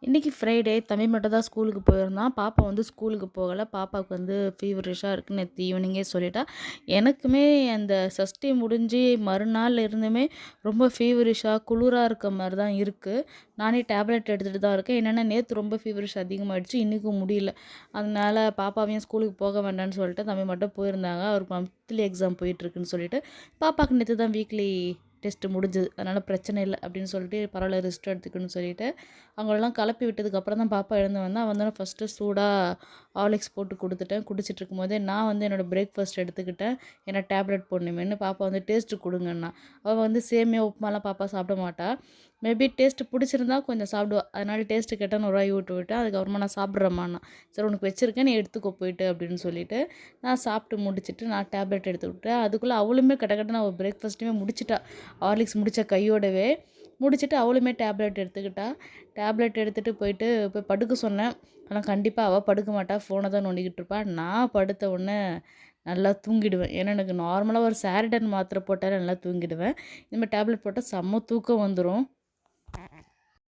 இன்றைக்கி ஃப்ரைடே தம்பி மட்டும் தான் ஸ்கூலுக்கு போயிருந்தான். பாப்பா வந்து ஸ்கூலுக்கு போகலை. பாப்பாவுக்கு வந்து ஃபீவரிஷாக இருக்குன்னு நேற்று ஈவினிங்கே சொல்லிட்டா. எனக்குமே அந்த சஷ்டி முடிஞ்சு மறுநாள் இருந்துமே ரொம்ப ஃபீவரிஷாக குளிராக இருக்க மாதிரி தான் இருக்குது. நானே டேப்லெட் எடுத்துகிட்டு தான் இருக்கேன். என்னென்னா நேற்று ரொம்ப ஃபீவரிஷ் அதிகமாகிடுச்சு, இன்றைக்கும் முடியல. அதனால பாப்பாவையும் ஸ்கூலுக்கு போக வேண்டாம்னு சொல்லிட்டு தம்பி மட்டும் போயிருந்தாங்க. அவருக்கு மந்த்லி எக்ஸாம் போயிட்டுருக்குன்னு சொல்லிட்டு பாப்பாவுக்கு நேற்று தான் வீக்லி டெஸ்ட்டு முடிஞ்சுது. அதனால் பிரச்சனை இல்லை அப்படின்னு சொல்லிட்டு பரவாயில்ல ரெஸ்ட் எடுத்துக்கணும்னு சொல்லிட்டு அவங்களெல்லாம் கிளப்பி விட்டதுக்கப்புறம் தான் பாப்பா எழுந்து வந்தா. வந்தோடனே ஃபஸ்ட்டு சூடாக ஹார்லிக்ஸ் போட்டு கொடுத்துட்டேன். குடிச்சிட்டு இருக்கும்போதே நான் வந்து என்னோடய பிரேக்ஃபாஸ்ட் எடுத்துக்கிட்டேன். ஏன்னா டேப்லெட் போடணுமேன்னு. பாப்பா வந்து டேஸ்ட்டு கொடுங்கண்ணா. அவள் வந்து சேமியா உப்புமாலாம் பாப்பா சாப்பிட மாட்டா. மேபி டேஸ்ட்டு பிடிச்சிருந்தா கொஞ்சம் சாப்பிடுவா. அதனால டேஸ்ட்டு கேட்டால் ஒரு வாய் ஊட்டி விட்டேன். அதுக்கப்புறமா நான் சாப்பிட்றேம்மாண்ணா. சரி உனக்கு வச்சுருக்கேன், நீ எடுத்துக்கோ போயிட்டு அப்படின்னு சொல்லிட்டு நான் சாப்பிட்டு முடிச்சுட்டு நான் டேப்லெட் எடுத்துக்கிட்டேன். அதுக்குள்ளே அவளுமே கடகடன்னு அவள் பிரேக்ஃபாஸ்ட்டுமே முடிச்சிட்டா. ஹார்லிக்ஸ் முடித்த கையோடவே முடிச்சுட்டு அவளுமே டேப்லெட் எடுத்துக்கிட்டா. டேப்லெட் எடுத்துகிட்டு போய் படுக்க சொன்னேன். ஆனால் கண்டிப்பாக அவள் படுக்க மாட்டா. ஃபோனை தான் நோண்டிக்கிட்டு இருப்பா. நான் படுத்த உடனே நல்லா தூங்கிடுவேன். ஏன்னா எனக்கு நார்மலாக ஒரு சாரிடன் மாத்திரை போட்டாலே நல்லா தூங்கிடுவேன். இனிமேல் டேப்லெட் போட்டால் செம்ம தூக்கம் வந்துடும்.